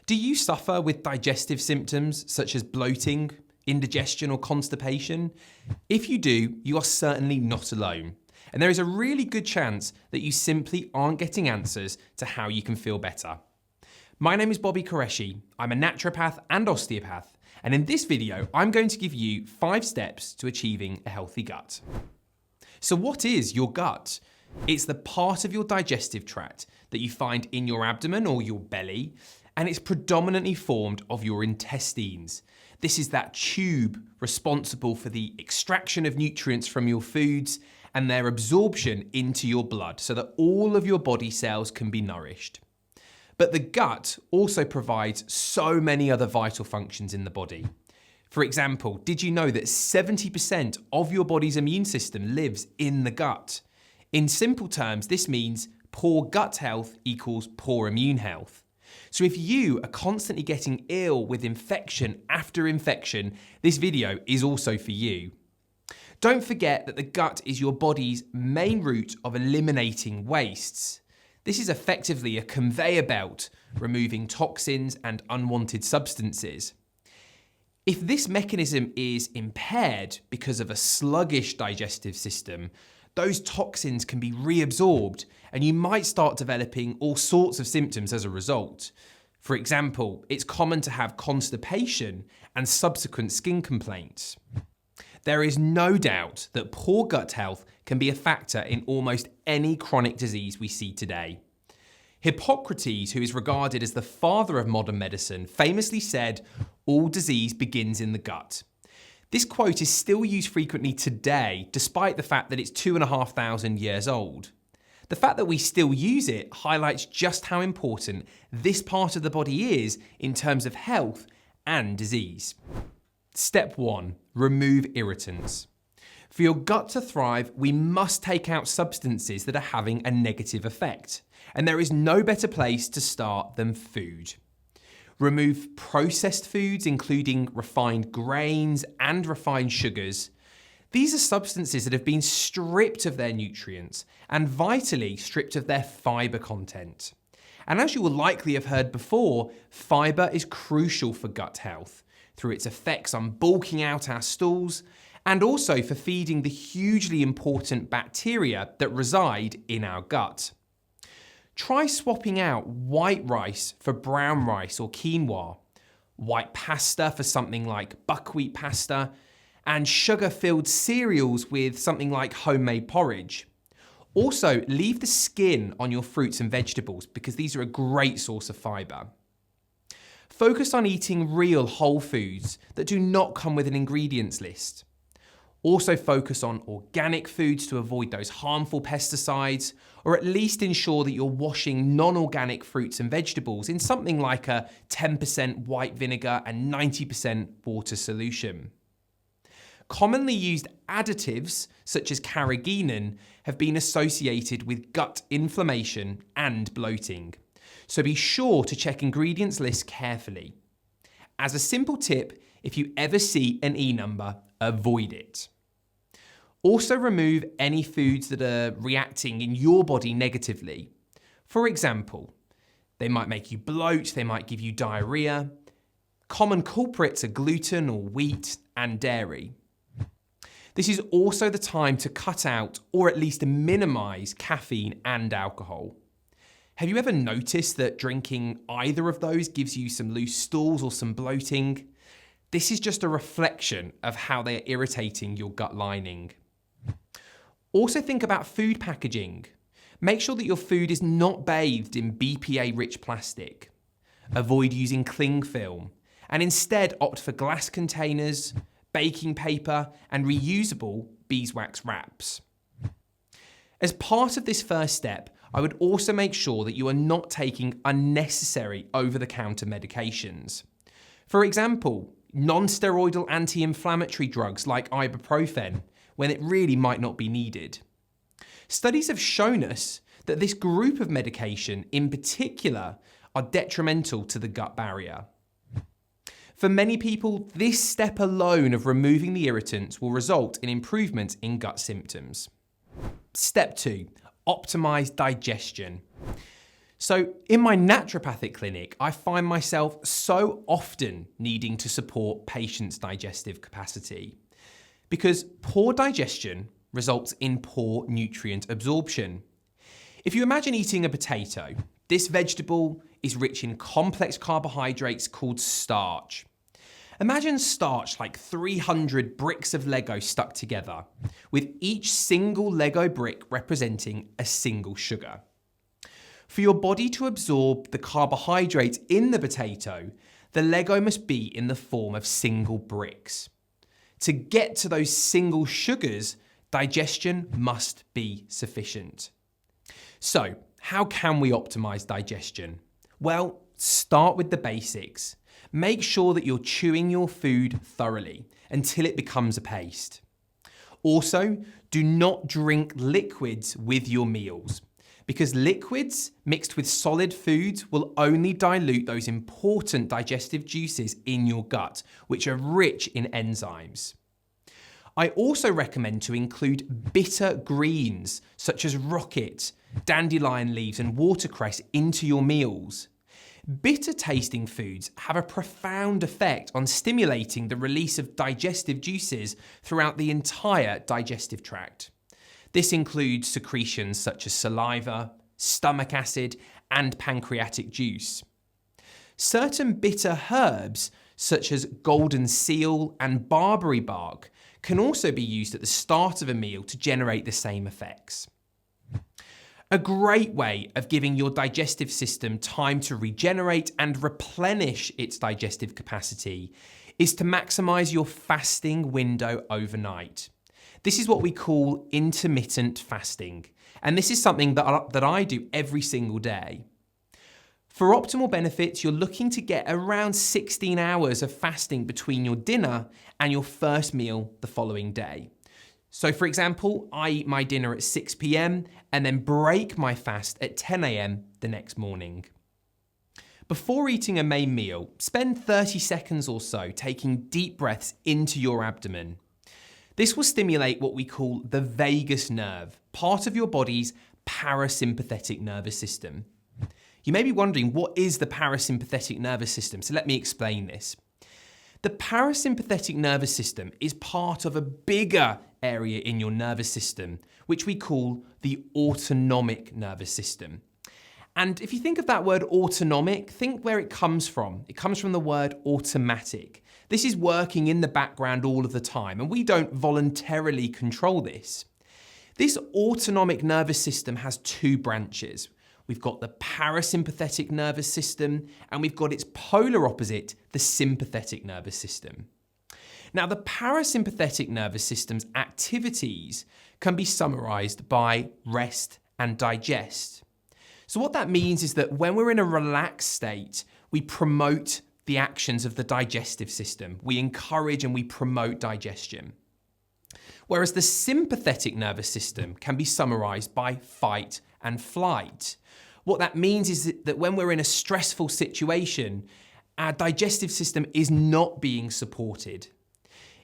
Do you suffer with digestive symptoms such as bloating, indigestion, or constipation? If you do, you are certainly not alone. And there is a really good chance that you simply aren't getting answers to how you can feel better. My name is Qureshi. I'm a naturopath and osteopath. And in this video, I'm going to give you 5 steps to achieving a healthy gut. So what is your gut? It's the part of your digestive tract that you find in your abdomen or your belly, and it's predominantly formed of your intestines. This is that tube responsible for the extraction of nutrients from your foods and their absorption into your blood so that all of your body cells can be nourished. But the gut also provides so many other vital functions in the body. For example, did you know that 70% of your body's immune system lives in the gut? In simple terms, this means poor gut health equals poor immune health. So if you are constantly getting ill with infection after infection, this video is also for you. Don't forget that the gut is your body's main route of eliminating wastes. This is effectively a conveyor belt, removing toxins and unwanted substances. If this mechanism is impaired because of a sluggish digestive system, those toxins can be reabsorbed and you might start developing all sorts of symptoms as a result. For example, it's common to have constipation and subsequent skin complaints. There is no doubt that poor gut health can be a factor in almost any chronic disease we see today. Hippocrates, who is regarded as the father of modern medicine, famously said, "All disease begins in the gut." This quote is still used frequently today, despite the fact that it's 2,500 years old. The fact that we still use it highlights just how important this part of the body is in terms of health and disease. Step 1, remove irritants. For your gut to thrive, we must take out substances that are having a negative effect. And there is no better place to start than food. Remove processed foods, including refined grains and refined sugars. These are substances that have been stripped of their nutrients and vitally stripped of their fiber content. And as you will likely have heard before, fiber is crucial for gut health through its effects on bulking out our stools and also for feeding the hugely important bacteria that reside in our gut. Try swapping out white rice for brown rice or quinoa, white pasta for something like buckwheat pasta, and sugar-filled cereals with something like homemade porridge. Also, leave the skin on your fruits and vegetables because these are a great source of fiber. Focus on eating real whole foods that do not come with an ingredients list. Also focus on organic foods to avoid those harmful pesticides, or at least ensure that you're washing non-organic fruits and vegetables in something like a 10% white vinegar and 90% water solution. Commonly used additives, such as carrageenan, have been associated with gut inflammation and bloating. So be sure to check ingredients lists carefully. As a simple tip, if you ever see an E number, avoid it. Also remove any foods that are reacting in your body negatively. For example, they might make you bloat, they might give you diarrhea. Common culprits are gluten or wheat and dairy. This is also the time to cut out or at least minimize caffeine and alcohol. Have you ever noticed that drinking either of those gives you some loose stools or some bloating? This is just a reflection of how they are irritating your gut lining. Also think about food packaging. Make sure that your food is not bathed in BPA-rich plastic. Avoid using cling film and instead opt for glass containers, baking paper, and reusable beeswax wraps. As part of this first step, I would also make sure that you are not taking unnecessary over-the-counter medications. For example, non-steroidal anti-inflammatory drugs like ibuprofen, when it really might not be needed. Studies have shown us that this group of medication in particular are detrimental to the gut barrier. For many people, this step alone of removing the irritants will result in improvements in gut symptoms. Step 2, optimize digestion. So in my naturopathic clinic, I find myself so often needing to support patients' digestive capacity because poor digestion results in poor nutrient absorption. If you imagine eating a potato, this vegetable is rich in complex carbohydrates called starch. Imagine starch like 300 bricks of Lego stuck together, with each single Lego brick representing a single sugar. For your body to absorb the carbohydrates in the potato, the Lego must be in the form of single bricks. To get to those single sugars, digestion must be sufficient. So, how can we optimize digestion? Well, start with the basics. Make sure that you're chewing your food thoroughly until it becomes a paste. Also, do not drink liquids with your meals, because liquids mixed with solid foods will only dilute those important digestive juices in your gut, which are rich in enzymes. I also recommend to include bitter greens, such as rocket, dandelion leaves, and watercress into your meals. Bitter tasting foods have a profound effect on stimulating the release of digestive juices throughout the entire digestive tract. This includes secretions such as saliva, stomach acid, and pancreatic juice. Certain bitter herbs, such as golden seal and barberry bark, can also be used at the start of a meal to generate the same effects. A great way of giving your digestive system time to regenerate and replenish its digestive capacity is to maximize your fasting window overnight. This is what we call intermittent fasting, and this is something that I do every single day. For optimal benefits, you're looking to get around 16 hours of fasting between your dinner and your first meal the following day. So for example, I eat my dinner at 6 p.m. and then break my fast at 10 a.m. the next morning. Before eating a main meal, spend 30 seconds or so taking deep breaths into your abdomen. This will stimulate what we call the vagus nerve, part of your body's parasympathetic nervous system. You may be wondering, what is the parasympathetic nervous system? So let me explain this. The parasympathetic nervous system is part of a bigger area in your nervous system, which we call the autonomic nervous system. And if you think of that word autonomic, think where it comes from. It comes from the word automatic. This is working in the background all of the time, and we don't voluntarily control this. This autonomic nervous system has two branches. We've got the parasympathetic nervous system, and we've got its polar opposite, the sympathetic nervous system. Now, the parasympathetic nervous system's activities can be summarized by rest and digest. So what that means is that when we're in a relaxed state, we promote the actions of the digestive system. We encourage and we promote digestion. Whereas the sympathetic nervous system can be summarized by fight and flight. What that means is that when we're in a stressful situation, our digestive system is not being supported.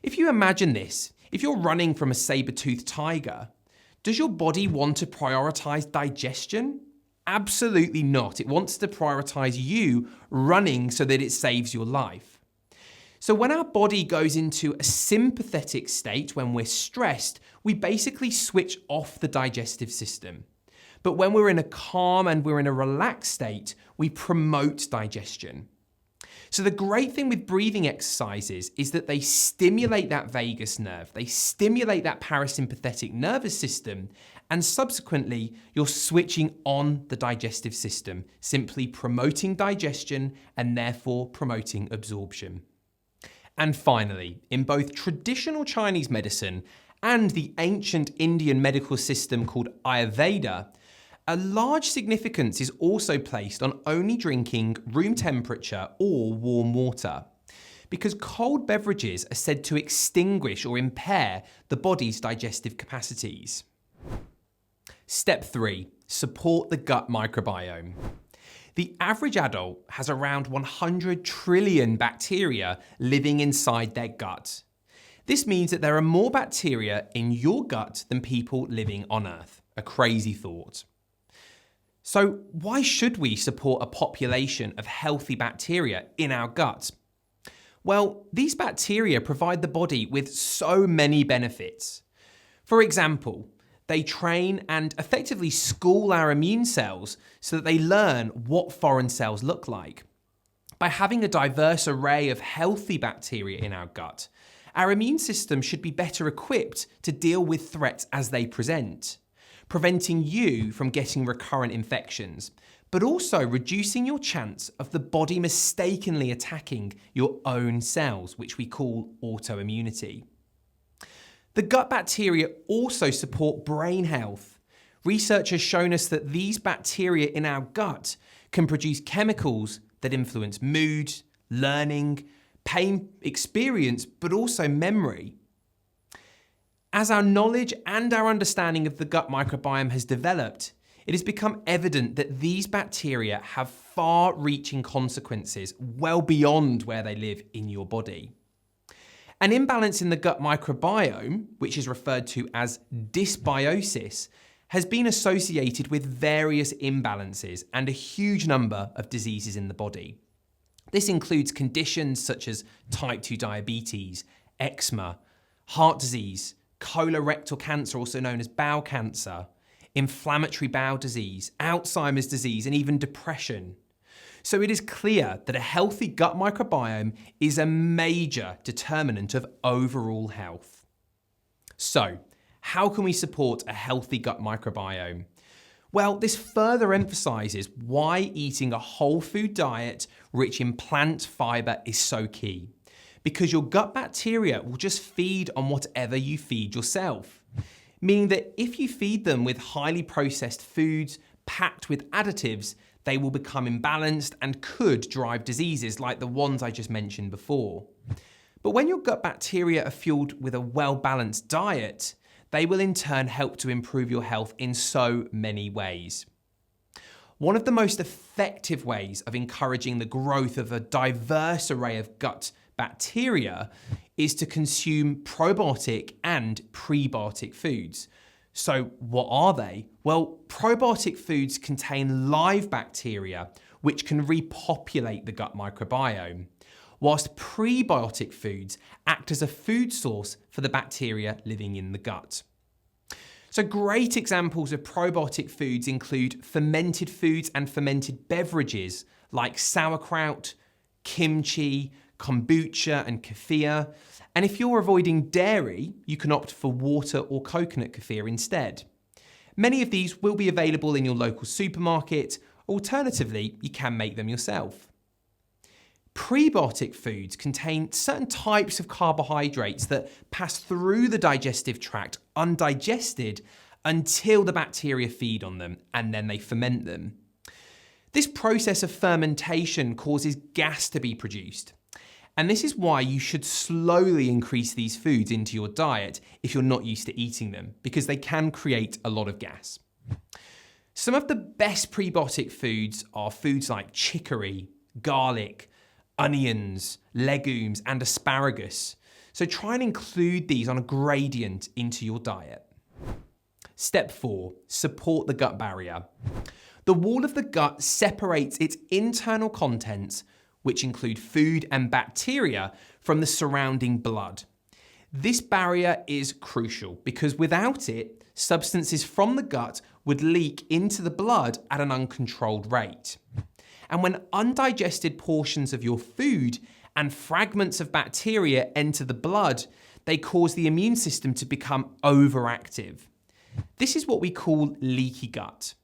If you imagine this, if you're running from a saber-toothed tiger, does your body want to prioritize digestion? Absolutely not. It wants to prioritize you running so that it saves your life. So when our body goes into a sympathetic state, when we're stressed, we basically switch off the digestive system. But when we're in a calm and we're in a relaxed state, we promote digestion. So the great thing with breathing exercises is that they stimulate that vagus nerve, they stimulate that parasympathetic nervous system, and subsequently you're switching on the digestive system, simply promoting digestion and therefore promoting absorption. And finally, in both traditional Chinese medicine and the ancient Indian medical system called Ayurveda, a large significance is also placed on only drinking room temperature or warm water, because cold beverages are said to extinguish or impair the body's digestive capacities. Step 3, support the gut microbiome. The average adult has around 100 trillion bacteria living inside their gut. This means that there are more bacteria in your gut than people living on Earth. A crazy thought. So why should we support a population of healthy bacteria in our gut? Well, these bacteria provide the body with so many benefits. For example, they train and effectively school our immune cells so that they learn what foreign cells look like. By having a diverse array of healthy bacteria in our gut, our immune system should be better equipped to deal with threats as they present, preventing you from getting recurrent infections, but also reducing your chance of the body mistakenly attacking your own cells, which we call autoimmunity. The gut bacteria also support brain health. Research has shown us that these bacteria in our gut can produce chemicals that influence mood, learning, pain experience, but also memory. As our knowledge and our understanding of the gut microbiome has developed, it has become evident that these bacteria have far-reaching consequences well beyond where they live in your body. An imbalance in the gut microbiome, which is referred to as dysbiosis, has been associated with various imbalances and a huge number of diseases in the body. This includes conditions such as type 2 diabetes, eczema, heart disease, colorectal cancer, also known as bowel cancer, inflammatory bowel disease, Alzheimer's disease, and even depression. So it is clear that a healthy gut microbiome is a major determinant of overall health. So, how can we support a healthy gut microbiome? Well, this further emphasises why eating a whole food diet rich in plant fibre is so key. Because your gut bacteria will just feed on whatever you feed yourself. Meaning that if you feed them with highly processed foods packed with additives, they will become imbalanced and could drive diseases like the ones I just mentioned before. But when your gut bacteria are fueled with a well-balanced diet, they will in turn help to improve your health in so many ways. One of the most effective ways of encouraging the growth of a diverse array of gut bacteria is to consume probiotic and prebiotic foods. So what are they? Well, probiotic foods contain live bacteria which can repopulate the gut microbiome, whilst prebiotic foods act as a food source for the bacteria living in the gut. So great examples of probiotic foods include fermented foods and fermented beverages like sauerkraut, kimchi, kombucha and kefir. And if you're avoiding dairy, you can opt for water or coconut kefir instead. Many of these will be available in your local supermarket. Alternatively, you can make them yourself. Prebiotic foods contain certain types of carbohydrates that pass through the digestive tract undigested until the bacteria feed on them and then they ferment them. This process of fermentation causes gas to be produced. And this is why you should slowly increase these foods into your diet if you're not used to eating them, because they can create a lot of gas. Some of the best prebiotic foods are foods like chicory, garlic, onions, legumes, and asparagus. So try and include these on a gradient into your diet. Step 4, support the gut barrier. The wall of the gut separates its internal contents, which include food and bacteria, from the surrounding blood. This barrier is crucial because without it, substances from the gut would leak into the blood at an uncontrolled rate. And when undigested portions of your food and fragments of bacteria enter the blood, they cause the immune system to become overactive. This is what we call leaky gut.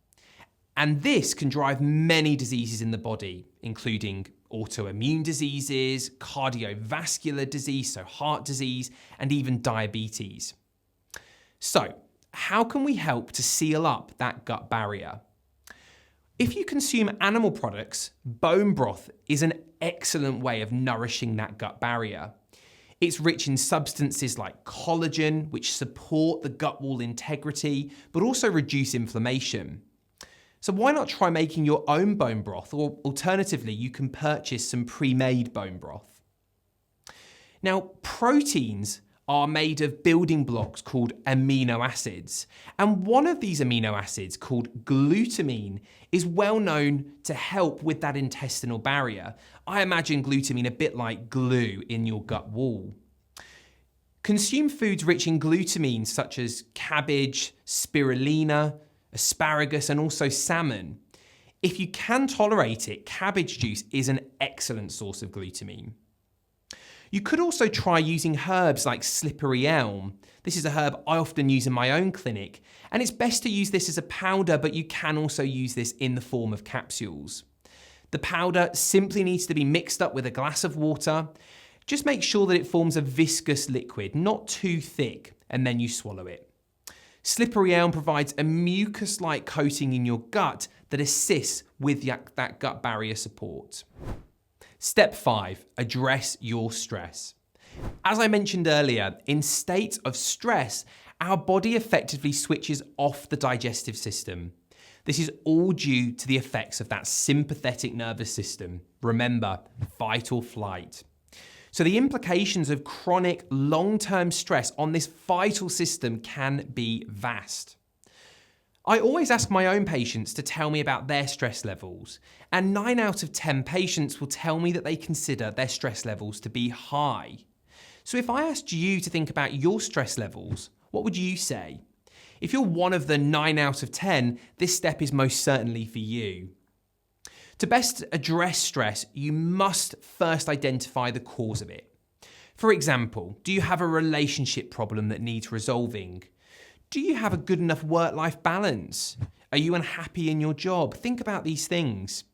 And this can drive many diseases in the body, including autoimmune diseases, cardiovascular disease, so heart disease, and even diabetes. So, how can we help to seal up that gut barrier? If you consume animal products, bone broth is an excellent way of nourishing that gut barrier. It's rich in substances like collagen, which support the gut wall integrity, but also reduce inflammation. So why not try making your own bone broth, or alternatively, you can purchase some pre-made bone broth. Now, proteins are made of building blocks called amino acids. And one of these amino acids, called glutamine, is well known to help with that intestinal barrier. I imagine glutamine a bit like glue in your gut wall. Consume foods rich in glutamine such as cabbage, spirulina, asparagus, and also salmon. If you can tolerate it, cabbage juice is an excellent source of glutamine. You could also try using herbs like slippery elm. This is a herb I often use in my own clinic, and it's best to use this as a powder, but you can also use this in the form of capsules. The powder simply needs to be mixed up with a glass of water. Just make sure that it forms a viscous liquid, not too thick, and then you swallow it. Slippery elm provides a mucus-like coating in your gut that assists with that gut barrier support. Step 5, address your stress. As I mentioned earlier, in states of stress, our body effectively switches off the digestive system. This is all due to the effects of that sympathetic nervous system. Remember, fight or flight. So the implications of chronic long-term stress on this vital system can be vast. I always ask my own patients to tell me about their stress levels, and 9 out of 10 patients will tell me that they consider their stress levels to be high. So if I asked you to think about your stress levels, what would you say? If you're one of the 9 out of 10, this step is most certainly for you. To best address stress, you must first identify the cause of it. For example, do you have a relationship problem that needs resolving? Do you have a good enough work-life balance? Are you unhappy in your job? Think about these things.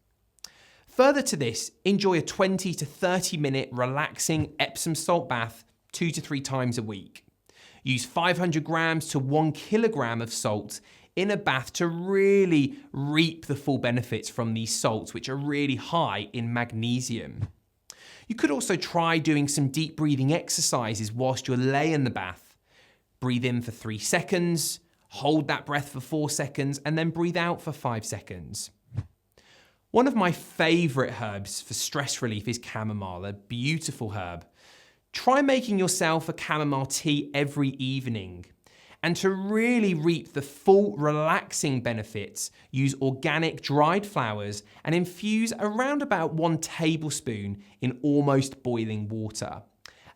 Further to this, enjoy a 20 to 30 minute relaxing Epsom salt bath 2 to 3 times a week. Use 500 grams to 1 kilogram of salt in a bath to really reap the full benefits from these salts, which are really high in magnesium. You could also try doing some deep breathing exercises whilst you're laying in the bath. Breathe in for 3 seconds, hold that breath for 4 seconds, and then breathe out for 5 seconds. One of my favorite herbs for stress relief is chamomile, a beautiful herb. Try making yourself a chamomile tea every evening. And to really reap the full relaxing benefits, use organic dried flowers and infuse around about 1 tablespoon in almost boiling water.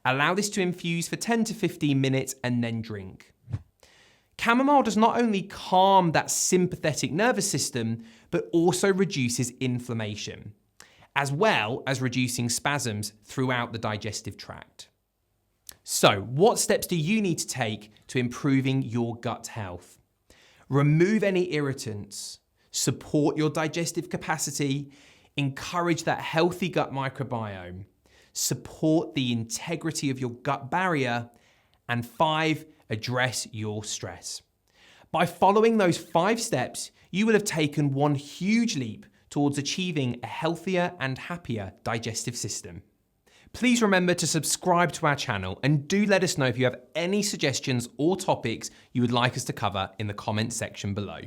Allow this to infuse for 10 to 15 minutes and then drink. Chamomile does not only calm that sympathetic nervous system, but also reduces inflammation, as well as reducing spasms throughout the digestive tract. So, what steps do you need to take to improving your gut health? Remove any irritants, support your digestive capacity, encourage that healthy gut microbiome, support the integrity of your gut barrier, and 5, address your stress. By following those 5 steps, you will have taken one huge leap towards achieving a healthier and happier digestive system. Please remember to subscribe to our channel and do let us know if you have any suggestions or topics you would like us to cover in the comments section below.